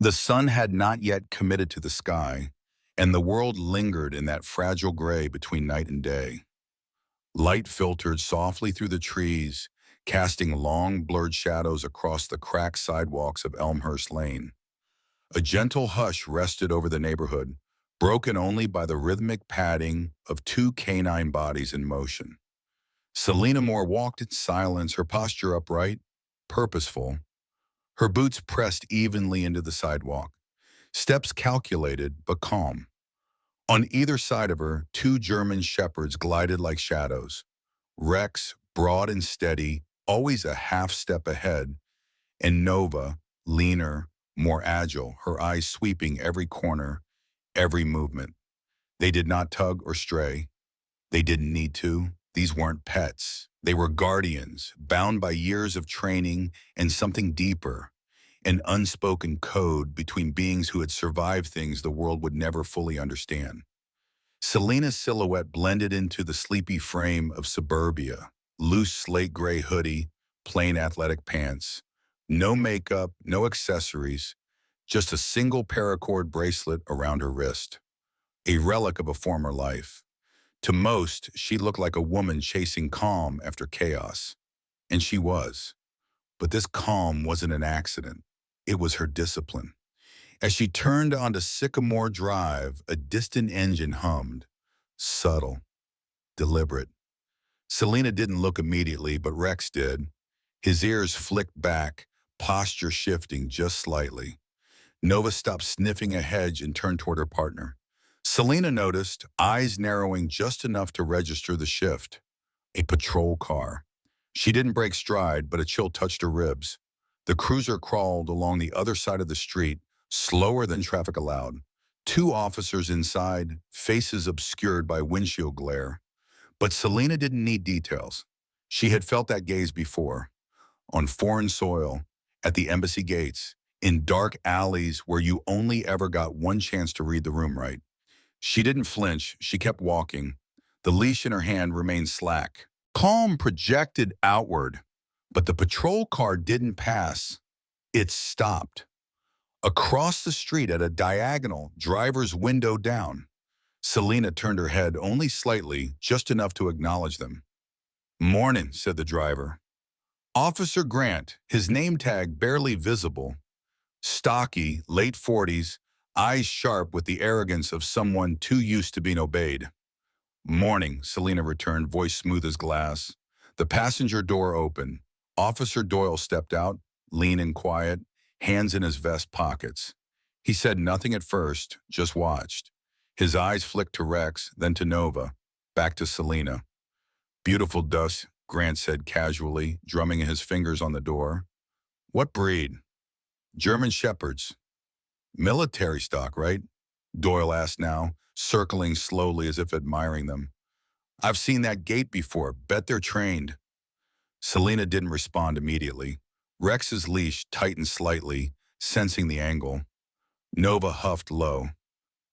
The sun had not yet committed to the sky, and the world lingered in that fragile gray between night and day. Light filtered softly through the trees, casting long, blurred shadows across the cracked sidewalks of Elmhurst Lane. A gentle hush rested over the neighborhood, broken only by the rhythmic padding of two canine bodies in motion. Selena Moore walked in silence, her posture upright, purposeful, her boots pressed evenly into the sidewalk, steps calculated but calm. On either side of her, two German shepherds glided like shadows. Rex, broad and steady, always a half step ahead, and Nova, leaner, more agile, her eyes sweeping every corner, every movement. They did not tug or stray. They didn't need to. These weren't pets. They were guardians, bound by years of training and something deeper, an unspoken code between beings who had survived things the world would never fully understand. Selena's silhouette blended into the sleepy frame of suburbia, loose slate gray hoodie, plain athletic pants. No makeup, no accessories, just a single paracord bracelet around her wrist, a relic of a former life. To most, she looked like a woman chasing calm after chaos. And she was. But this calm wasn't an accident. It was her discipline. As she turned onto Sycamore Drive, a distant engine hummed. Subtle, deliberate. Selena didn't look immediately, but Rex did. His ears flicked back, posture shifting just slightly. Nova stopped sniffing a hedge and turned toward her partner. Selena noticed, eyes narrowing just enough to register the shift. A patrol car. She didn't break stride, but a chill touched her ribs. The cruiser crawled along the other side of the street, slower than traffic allowed. Two officers inside, faces obscured by windshield glare. But Selena didn't need details. She had felt that gaze before. On foreign soil, at the embassy gates, in dark alleys where you only ever got one chance to read the room right. She didn't flinch, she kept walking. The leash in her hand remained slack. Calm projected outward, but the patrol car didn't pass. It stopped. Across the street at a diagonal, driver's window down. Selena turned her head only slightly, just enough to acknowledge them. "Morning," said the driver. Officer Grant, his name tag barely visible. Stocky, late 40s, eyes sharp with the arrogance of someone too used to being obeyed. "Morning," Selena returned, voice smooth as glass. The passenger door opened. Officer Doyle stepped out, lean and quiet, hands in his vest pockets. He said nothing at first, just watched. His eyes flicked to Rex, then to Nova, back to Selena. "Beautiful dust," Grant said casually, drumming his fingers on the door. "What breed?" "German Shepherds." "Military stock, right?" Doyle asked now, circling slowly as if admiring them. "I've seen that gait before. Bet they're trained." Selena didn't respond immediately. Rex's leash tightened slightly, sensing the angle. Nova huffed low.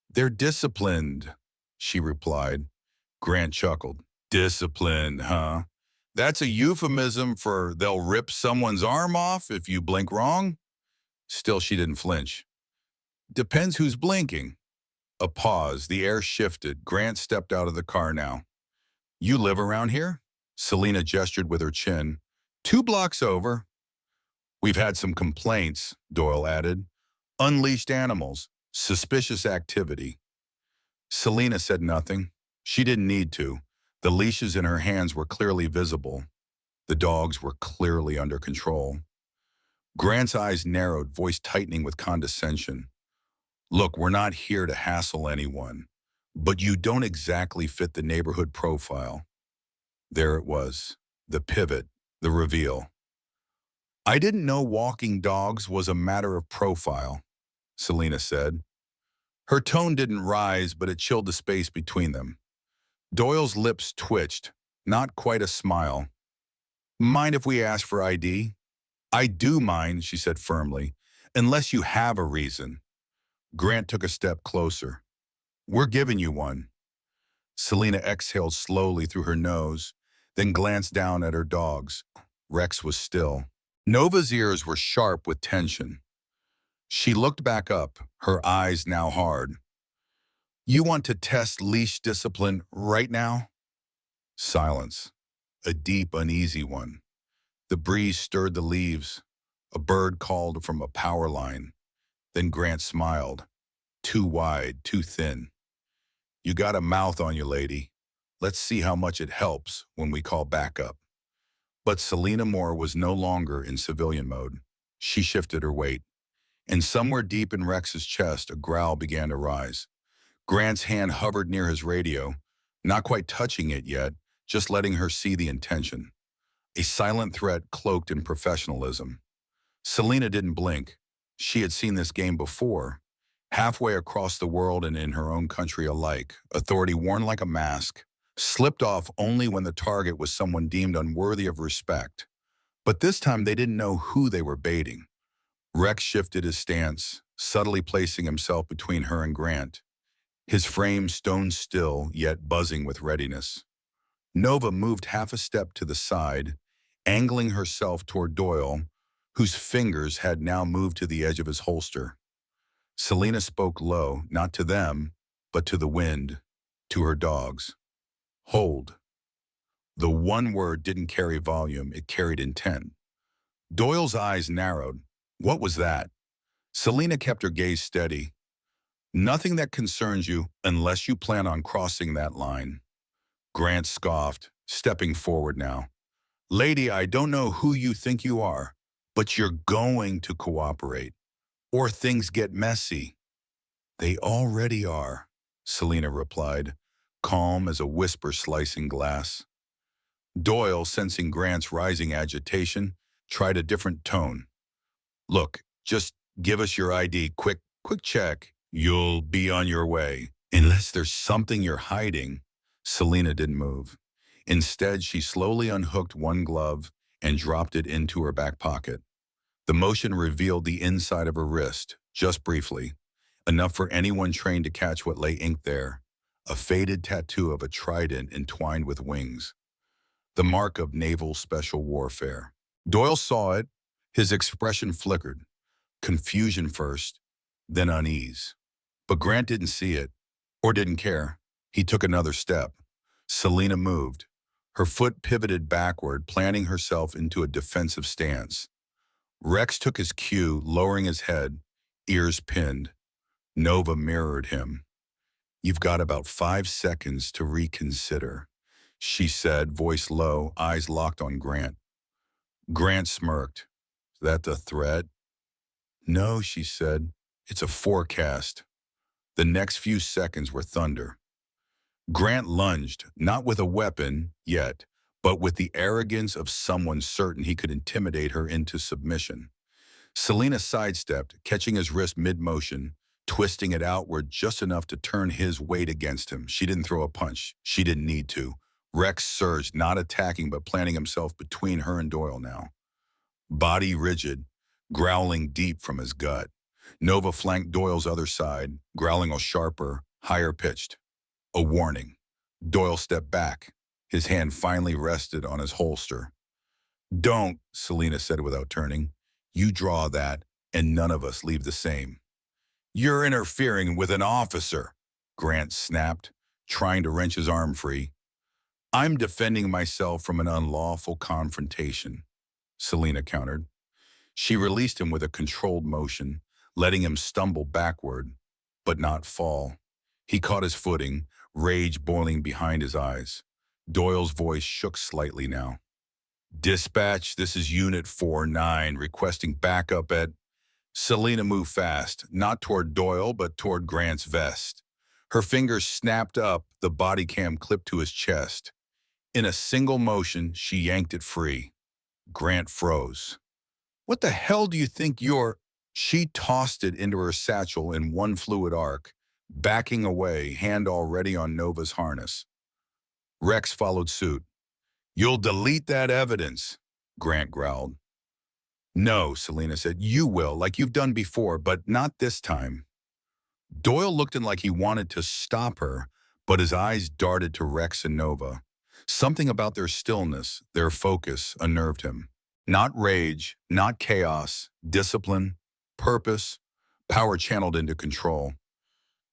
"They're disciplined," she replied. Grant chuckled. "Disciplined, huh? That's a euphemism for they'll rip someone's arm off if you blink wrong?" Still, she didn't flinch. "Depends who's blinking." A pause, the air shifted. Grant stepped out of the car now. "You live around here?" Selena gestured with her chin. "2 blocks over." "We've had some complaints," Doyle added. "Unleashed animals, suspicious activity." Selena said nothing. She didn't need to. The leashes in her hands were clearly visible. The dogs were clearly under control. Grant's eyes narrowed, voice tightening with condescension. "Look, we're not here to hassle anyone, but you don't exactly fit the neighborhood profile." There it was, the pivot, the reveal. "I didn't know walking dogs was a matter of profile," Selena said. Her tone didn't rise, but it chilled the space between them. Doyle's lips twitched, not quite a smile. "Mind if we ask for ID?" "I do mind," she said firmly, "unless you have a reason." Grant took a step closer. "We're giving you one." Selena exhaled slowly through her nose, then glanced down at her dogs. Rex was still. Nova's ears were sharp with tension. She looked back up, her eyes now hard. You want to test leash discipline right now? Silence. A deep, uneasy one. The breeze stirred the leaves. A bird called from a power line. Then Grant smiled. Too wide, too thin. You got a mouth on you, lady. Let's see how much it helps when we call backup. But Selena Moore was no longer in civilian mode. She shifted her weight. And somewhere deep in Rex's chest, a growl began to rise. Grant's hand hovered near his radio, not quite touching it yet, just letting her see the intention. A silent threat cloaked in professionalism. Selena didn't blink. She had seen this game before. Halfway across the world and in her own country alike, authority worn like a mask, slipped off only when the target was someone deemed unworthy of respect. But this time they didn't know who they were baiting. Rex shifted his stance, subtly placing himself between her and Grant, his frame stone still yet buzzing with readiness. Nova moved half a step to the side, angling herself toward Doyle, whose fingers had now moved to the edge of his holster. Selena spoke low, not to them, but to the wind, to her dogs. Hold. The one word didn't carry volume, it carried intent. Doyle's eyes narrowed. What was that? Selena kept her gaze steady. Nothing that concerns you unless you plan on crossing that line. Grant scoffed, stepping forward now. Lady, I don't know who you think you are, but you're going to cooperate, or things get messy. They already are, Selena replied, calm as a whisper slicing glass. Doyle, sensing Grant's rising agitation, tried a different tone. Look, just give us your ID, quick check. You'll be on your way. Unless there's something you're hiding. Selena didn't move. Instead, she slowly unhooked one glove and dropped it into her back pocket. The motion revealed the inside of her wrist, just briefly, enough for anyone trained to catch what lay inked there, a faded tattoo of a trident entwined with wings, the mark of naval special warfare. Doyle saw it. His expression flickered, confusion first, then unease. But Grant didn't see it, or didn't care. He took another step. Selena moved. Her foot pivoted backward, planting herself into a defensive stance. Rex took his cue, lowering his head, ears pinned. Nova mirrored him. You've got about 5 seconds to reconsider, she said, voice low, eyes locked on Grant. Grant smirked. Is that the threat? No, she said. It's a forecast. The next few seconds were thunder. Grant lunged, not with a weapon yet, but with the arrogance of someone certain he could intimidate her into submission. Selena sidestepped, catching his wrist mid-motion, twisting it outward just enough to turn his weight against him. She didn't throw a punch. She didn't need to. Rex surged, not attacking but planting himself between her and Doyle now. Body rigid, growling deep from his gut. Nova flanked Doyle's other side, growling a sharper, higher-pitched. A warning. Doyle stepped back. His hand finally rested on his holster. Don't, Selena said without turning. You draw that, and none of us leave the same. You're interfering with an officer, Grant snapped, trying to wrench his arm free. I'm defending myself from an unlawful confrontation, Selena countered. She released him with a controlled motion, letting him stumble backward, but not fall. He caught his footing, rage boiling behind his eyes. Doyle's voice shook slightly now. Dispatch, this is Unit 4-9, requesting backup at... Selena moved fast, not toward Doyle, but toward Grant's vest. Her fingers snapped up, the body cam clipped to his chest. In a single motion, she yanked it free. Grant froze. What the hell do you think you're... She tossed it into her satchel in one fluid arc, backing away, hand already on Nova's harness. Rex followed suit. You'll delete that evidence, Grant growled. No, Selena said, you will, like you've done before, but not this time. Doyle looked in like he wanted to stop her, but his eyes darted to Rex and Nova. Something about their stillness, their focus, unnerved him. Not rage, not chaos, discipline, purpose, power channeled into control.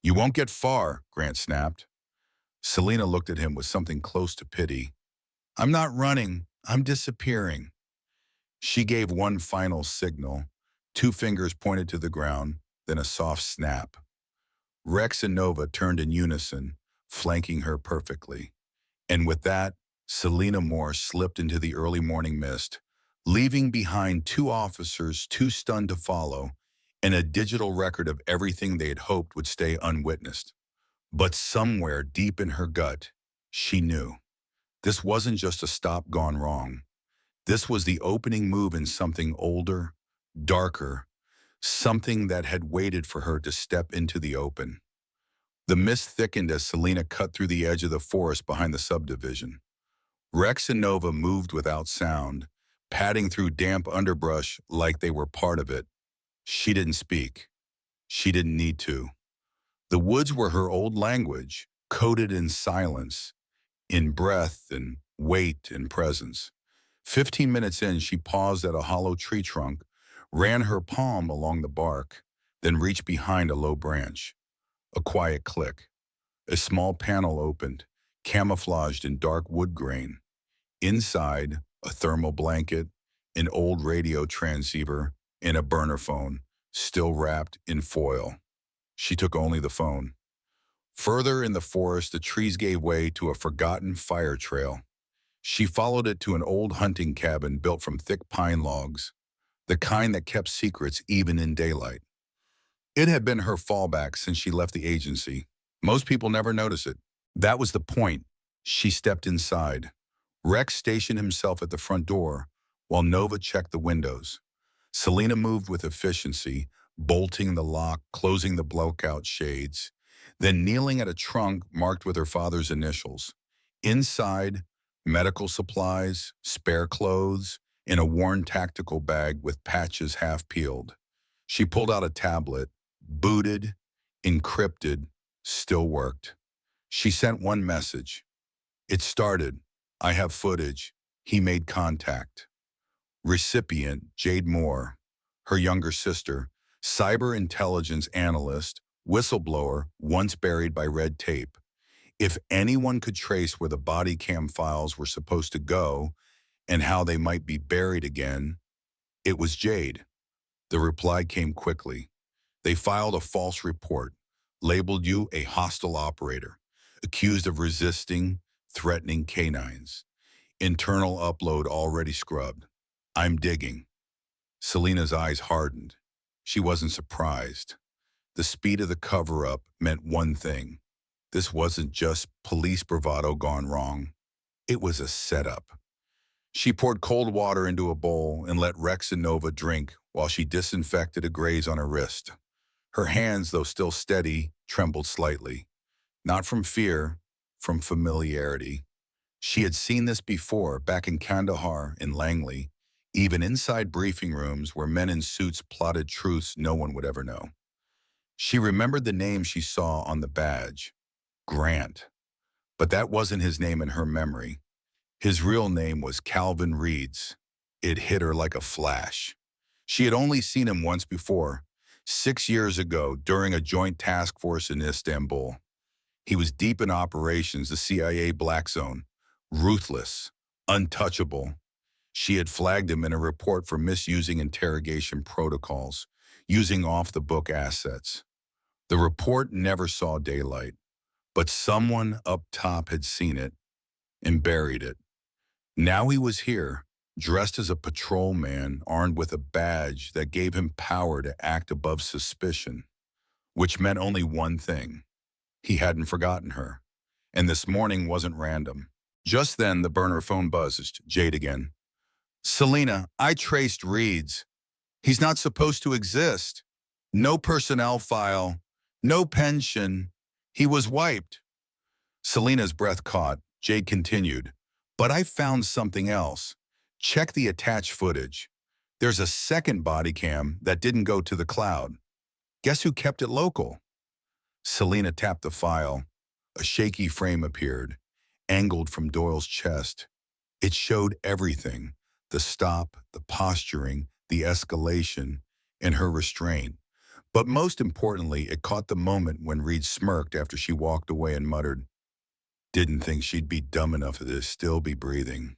"You won't get far," Grant snapped. Selena looked at him with something close to pity. "I'm not running. I'm disappearing." She gave one final signal. Two fingers pointed to the ground, then a soft snap. Rex and Nova turned in unison, flanking her perfectly. And with that, Selena Moore slipped into the early morning mist, leaving behind two officers too stunned to follow, and a digital record of everything they had hoped would stay unwitnessed. But somewhere deep in her gut, she knew. This wasn't just a stop gone wrong. This was the opening move in something older, darker, something that had waited for her to step into the open. The mist thickened as Selena cut through the edge of the forest behind the subdivision. Rex and Nova moved without sound, padding through damp underbrush like they were part of it. She didn't speak. She didn't need to. The woods were her old language, coded in silence, in breath and weight and presence. 15 minutes in, she paused at a hollow tree trunk, ran her palm along the bark, then reached behind a low branch. A quiet click. A small panel opened, camouflaged in dark wood grain. Inside, a thermal blanket, an old radio transceiver, and a burner phone, still wrapped in foil. She took only the phone. Further in the forest, the trees gave way to a forgotten fire trail. She followed it to an old hunting cabin built from thick pine logs, the kind that kept secrets even in daylight. It had been her fallback since she left the agency. Most people never notice it. That was the point. She stepped inside. Rex stationed himself at the front door, while Nova checked the windows. Selena moved with efficiency, bolting the lock, closing the blowout shades, then kneeling at a trunk marked with her father's initials. Inside, medical supplies, spare clothes, and a worn tactical bag with patches half peeled. She pulled out a tablet, booted, encrypted, still worked. She sent one message. It started, "I have footage. He made contact." Recipient, Jade Moore, her younger sister, cyber intelligence analyst, whistleblower, once buried by red tape. If anyone could trace where the body cam files were supposed to go and how they might be buried again, it was Jade. The reply came quickly. They filed a false report, labeled you a hostile operator, accused of resisting, threatening canines. Internal upload already scrubbed. I'm digging. Selena's eyes hardened. She wasn't surprised. The speed of the cover-up meant one thing. This wasn't just police bravado gone wrong. It was a setup. She poured cold water into a bowl and let Rex and Nova drink while she disinfected a graze on her wrist. Her hands, though still steady, trembled slightly. Not from fear, from familiarity. She had seen this before, back in Kandahar, in Langley, even inside briefing rooms where men in suits plotted truths no one would ever know. She remembered the name she saw on the badge, Grant. But that wasn't his name in her memory. His real name was Calvin Reeds. It hit her like a flash. She had only seen him once before, 6 years ago during a joint task force in Istanbul. He was deep in operations, the CIA Black Zone, ruthless, untouchable. She had flagged him in a report for misusing interrogation protocols, using off-the-book assets. The report never saw daylight, but someone up top had seen it and buried it. Now he was here, dressed as a patrolman, armed with a badge that gave him power to act above suspicion, which meant only one thing. He hadn't forgotten her, and this morning wasn't random. Just then, the burner phone buzzed. Jade again. "Selena, I traced Reeds. He's not supposed to exist. No personnel file, no pension. He was wiped." Selena's breath caught. Jade continued. "But I found something else. Check the attached footage. There's a second body cam that didn't go to the cloud. Guess who kept it local?" Selena tapped the file. A shaky frame appeared, angled from Doyle's chest. It showed everything: the stop, the posturing, the escalation, and her restraint. But most importantly, it caught the moment when Reed smirked after she walked away and muttered, "Didn't think she'd be dumb enough to still be breathing.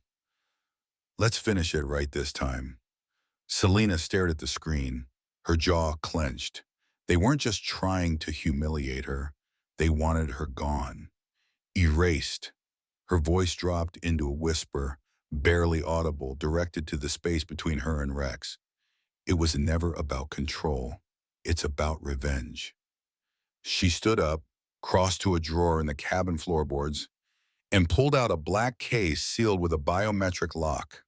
Let's finish it right this time." Selena stared at the screen, her jaw clenched. They weren't just trying to humiliate her. They wanted her gone, erased. Her voice dropped into a whisper, barely audible, directed to the space between her and Rex. It was never about control. It's about revenge. She stood up, crossed to a drawer in the cabin floorboards, and pulled out a black case sealed with a biometric lock.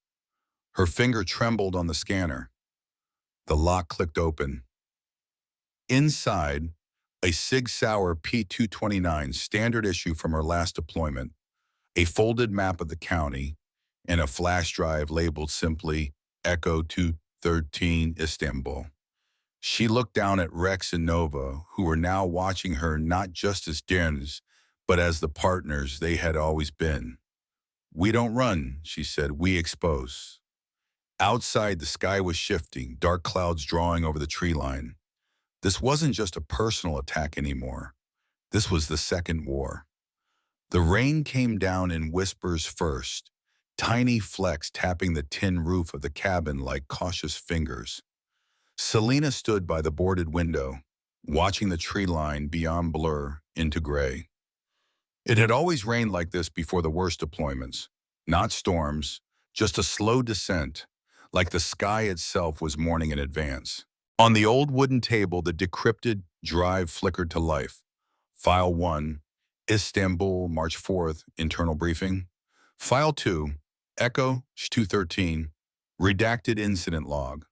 Her finger trembled on the scanner. The lock clicked open. Inside, a Sig Sauer P229 standard issue from her last deployment, a folded map of the county, and a flash drive labeled simply Echo 213 Istanbul. She looked down at Rex and Nova, who were now watching her not just as Dens, but as the partners they had always been. "We don't run," she said, "we expose." Outside, the sky was shifting, dark clouds drawing over the tree line. This wasn't just a personal attack anymore. This was the second war. The rain came down in whispers first, tiny flecks tapping the tin roof of the cabin like cautious fingers. Selena stood by the boarded window, watching the tree line beyond blur into gray. It had always rained like this before the worst deployments. Not storms, just a slow descent, like the sky itself was mourning in advance. On the old wooden table, the decrypted drive flickered to life. File 1, Istanbul, March 4th, internal briefing. File 2, Echo 213, redacted incident log.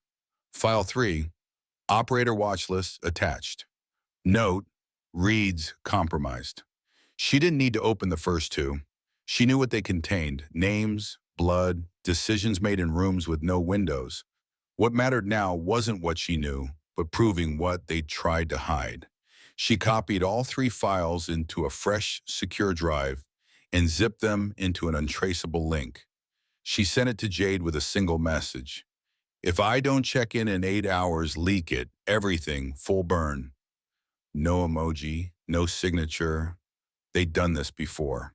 File 3, operator watch list attached. Note, reads compromised. She didn't need to open the first two. She knew what they contained: names, blood, decisions made in rooms with no windows. What mattered now wasn't what she knew, but proving what they tried to hide. She copied all three files into a fresh, secure drive and zipped them into an untraceable link. She sent it to Jade with a single message: "If I don't check in 8 hours, leak it. Everything, full burn." No emoji, no signature. They'd done this before.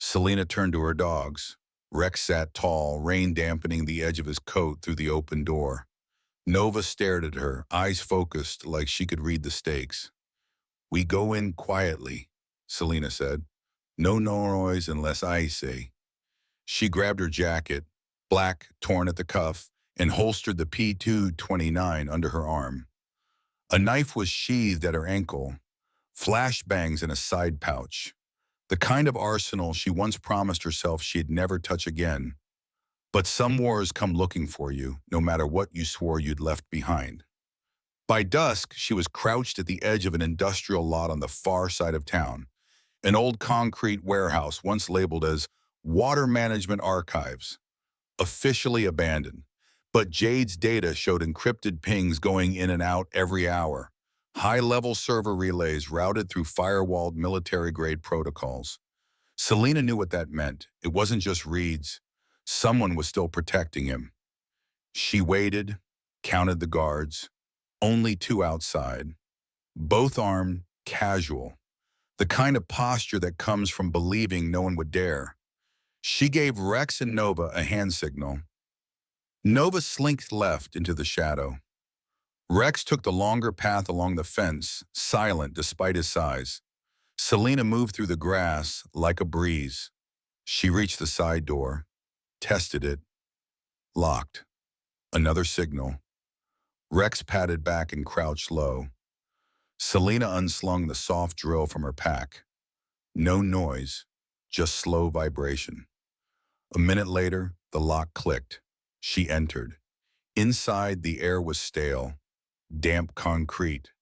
Selena turned to her dogs. Rex sat tall, rain dampening the edge of his coat through the open door. Nova stared at her, eyes focused like she could read the stakes. "We go in quietly," Selena said. "No noise unless I say." She grabbed her jacket, black, torn at the cuff, and holstered the P229 under her arm. A knife was sheathed at her ankle, flashbangs in a side pouch. The kind of arsenal she once promised herself she'd never touch again. But some wars come looking for you, no matter what you swore you'd left behind. By dusk, she was crouched at the edge of an industrial lot on the far side of town, an old concrete warehouse once labeled as Water Management Archives, officially abandoned. But Jade's data showed encrypted pings going in and out every hour, high-level server relays routed through firewalled military-grade protocols. Selena knew what that meant. It wasn't just Reed's. Someone was still protecting him. She waited, counted the guards. Only 2 outside. Both armed, casual. The kind of posture that comes from believing no one would dare. She gave Rex and Nova a hand signal. Nova slinked left into the shadow. Rex took the longer path along the fence, silent despite his size. Selena moved through the grass like a breeze. She reached the side door, tested it, locked. Another signal. Rex patted back and crouched low. Selena unslung the soft drill from her pack. No noise, just slow vibration. A minute later, the lock clicked. She entered. Inside, the air was stale, damp concrete,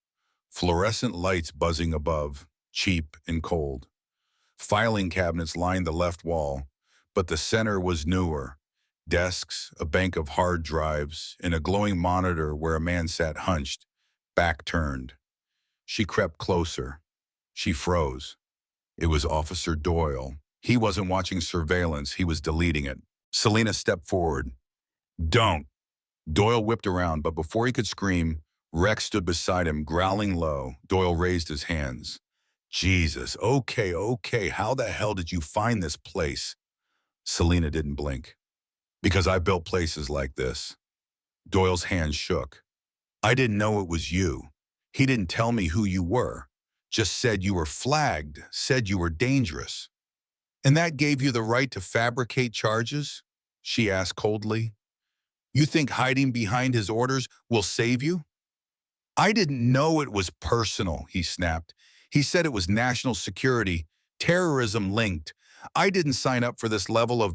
fluorescent lights buzzing above, cheap and cold. Filing cabinets lined the left wall, but the center was newer. Desks, a bank of hard drives, and a glowing monitor where a man sat hunched, back turned. She crept closer. She froze. It was Officer Doyle. He wasn't watching surveillance, he was deleting it. Selena stepped forward. "Don't." Doyle whipped around, but before he could scream, Rex stood beside him, growling low. Doyle raised his hands. Jesus, okay, okay, how the hell did you find this place? Selena didn't blink. Because I built places like this. Doyle's hands shook. I didn't know it was you. He didn't tell me who you were. Just said you were flagged, said you were dangerous. And that gave you the right to fabricate charges? She asked coldly. You think hiding behind his orders will save you? I didn't know it was personal, he snapped. He said it was national security, terrorism linked. I didn't sign up for this level of...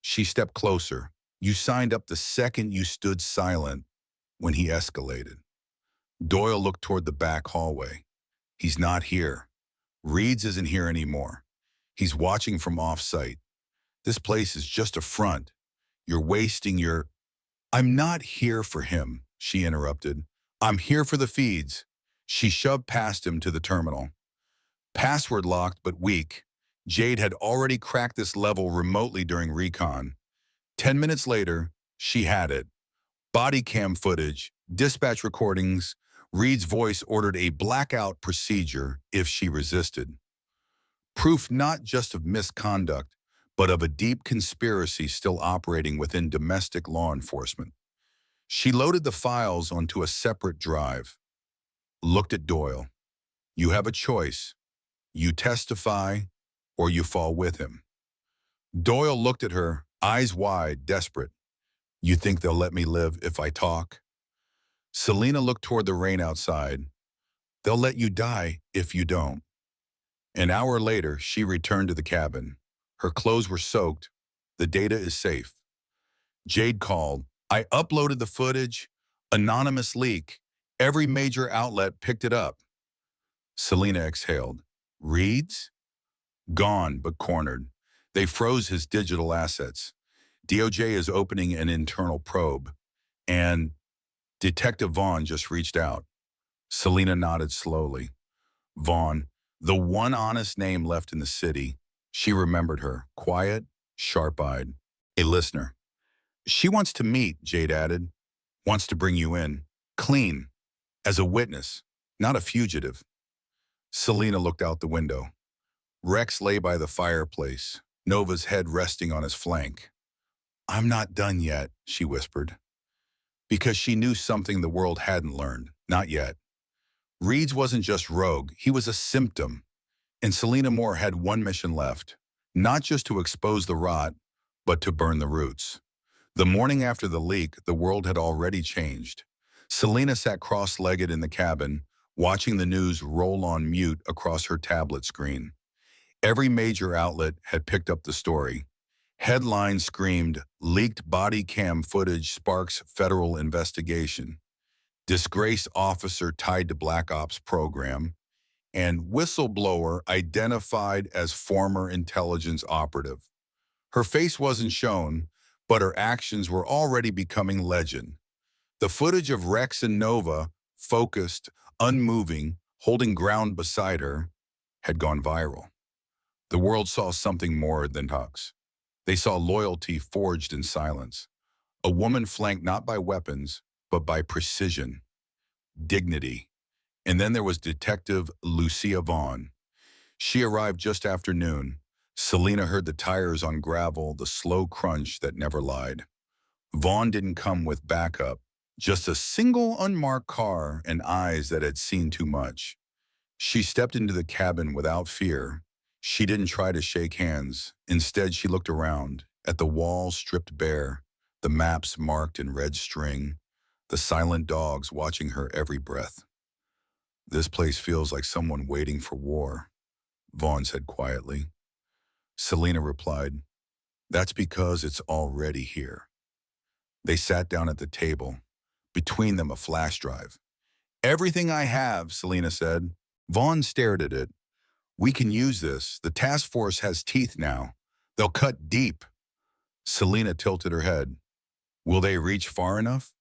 She stepped closer. You signed up the second you stood silent when he escalated. Doyle looked toward the back hallway. He's not here. Reed's isn't here anymore. He's watching from off-site. This place is just a front. You're wasting your... I'm not here for him, she interrupted. I'm here for the feeds. She shoved past him to the terminal. Password locked but weak. Jade had already cracked this level remotely during recon. 10 minutes later, she had it. Body cam footage, dispatch recordings. Reed's voice ordered a blackout procedure if she resisted. Proof not just of misconduct, but of a deep conspiracy still operating within domestic law enforcement. She loaded the files onto a separate drive. Looked at Doyle. You have a choice. You testify, or you fall with him. Doyle looked at her, eyes wide, desperate. You think they'll let me live if I talk? Selena looked toward the rain outside. They'll let you die if you don't. An hour later, she returned to the cabin. Her clothes were soaked. The data is safe. Jade called. I uploaded the footage. Anonymous leak. Every major outlet picked it up. Selena exhaled. Reed's? Gone, but cornered. They froze his digital assets. DOJ is opening an internal probe. And Detective Vaughn just reached out. Selena nodded slowly. Vaughn, the one honest name left in the city. She remembered her, quiet, sharp-eyed, a listener. She wants to meet, Jade added. Wants to bring you in. Clean. As a witness, not a fugitive. Selena looked out the window. Rex lay by the fireplace, Nova's head resting on his flank. I'm not done yet, she whispered. Because she knew something the world hadn't learned, not yet. Reed's wasn't just rogue, he was a symptom. And Selena Moore had one mission left, not just to expose the rot, but to burn the roots. The morning after the leak, the world had already changed. Selena sat cross-legged in the cabin, watching the news roll on mute across her tablet screen. Every major outlet had picked up the story. Headlines screamed, leaked body cam footage sparks federal investigation. Disgraced officer tied to Black Ops program, and whistleblower identified as former intelligence operative. Her face wasn't shown, but her actions were already becoming legend. The footage of Rex and Nova, focused, unmoving, holding ground beside her, had gone viral. The world saw something more than hugs. They saw loyalty forged in silence. A woman flanked not by weapons, but by precision, dignity. And then there was Detective Lucia Vaughn. She arrived just after noon. Selena heard the tires on gravel, the slow crunch that never lied. Vaughn didn't come with backup, just a single unmarked car and eyes that had seen too much. She stepped into the cabin without fear. She didn't try to shake hands. Instead, she looked around, at the walls stripped bare, the maps marked in red string, the silent dogs watching her every breath. This place feels like someone waiting for war, Vaughn said quietly. Selena replied, that's because it's already here. They sat down at the table, between them a flash drive. Everything I have, Selena said. Vaughn stared at it. We can use this. The task force has teeth now. They'll cut deep. Selena tilted her head. Will they reach far enough?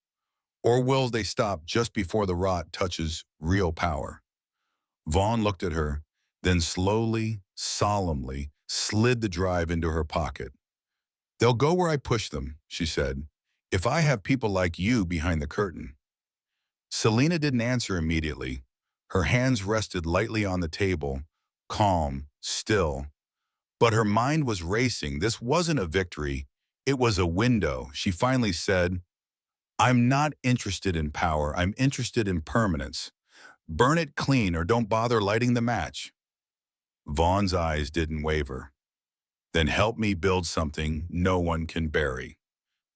Or will they stop just before the rot touches real power? Vaughn looked at her, then slowly, solemnly, slid the drive into her pocket. They'll go where I push them, she said, if I have people like you behind the curtain. Selena didn't answer immediately. Her hands rested lightly on the table, calm, still. But her mind was racing. This wasn't a victory. It was a window. She finally said, I'm not interested in power. I'm interested in permanence. Burn it clean or don't bother lighting the match. Vaughn's eyes didn't waver. Then help me build something no one can bury.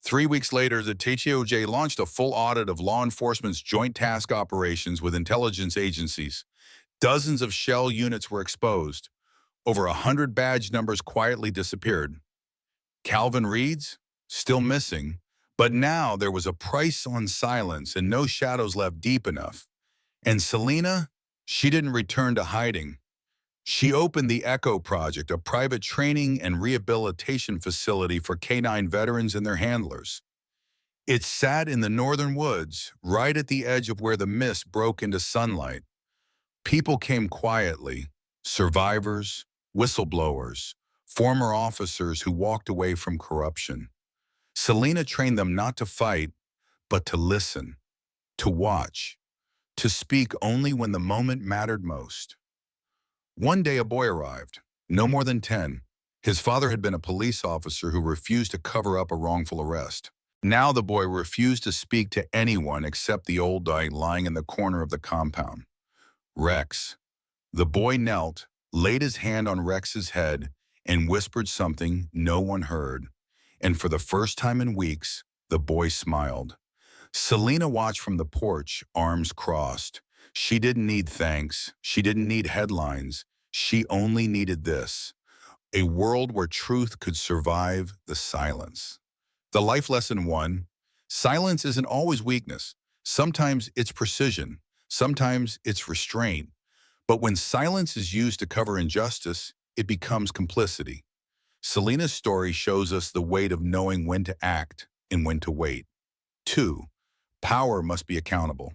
3 weeks later, the TTOJ launched a full audit of law enforcement's joint task operations with intelligence agencies. Dozens of shell units were exposed. Over 100 badge numbers quietly disappeared. Calvin Reed's? Still missing. But now there was a price on silence and no shadows left deep enough. And Selena? She didn't return to hiding. She opened the Echo Project, a private training and rehabilitation facility for canine veterans and their handlers. It sat in the northern woods, right at the edge of where the mist broke into sunlight. People came quietly, survivors, whistleblowers, former officers who walked away from corruption. Selena trained them not to fight, but to listen, to watch, to speak only when the moment mattered most. One day a boy arrived, no more than 10. His father had been a police officer who refused to cover up a wrongful arrest. Now the boy refused to speak to anyone except the old guy lying in the corner of the compound. Rex. The boy knelt, laid his hand on Rex's head, and whispered something no one heard. And for the first time in weeks, the boy smiled. Selena watched from the porch, arms crossed. She didn't need thanks. She didn't need headlines. She only needed this: a world where truth could survive the silence. The life lesson 1: silence isn't always weakness. Sometimes it's precision. Sometimes it's restraint. But when silence is used to cover injustice, it becomes complicity. Selena's story shows us the weight of knowing when to act and when to wait. 2. Power must be accountable.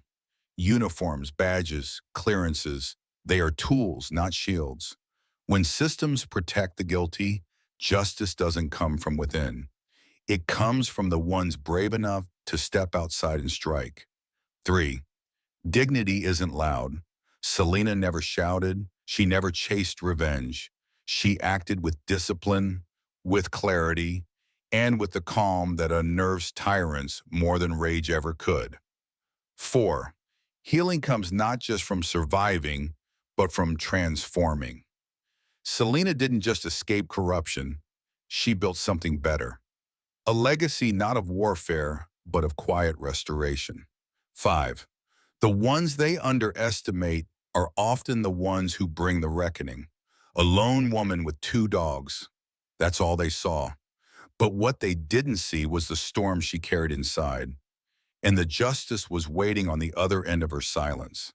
Uniforms, badges, clearances, they are tools, not shields. When systems protect the guilty, justice doesn't come from within. It comes from the ones brave enough to step outside and strike. 3. Dignity isn't loud. Selena never shouted. She never chased revenge. She acted with discipline, with clarity, and with the calm that unnerves tyrants more than rage ever could. 4. Healing comes not just from surviving, but from transforming. Selena didn't just escape corruption. She built something better. A legacy not of warfare, but of quiet restoration. 5. The ones they underestimate are often the ones who bring the reckoning. A lone woman with 2 dogs. That's all they saw. But what they didn't see was the storm she carried inside. And the justice was waiting on the other end of her silence.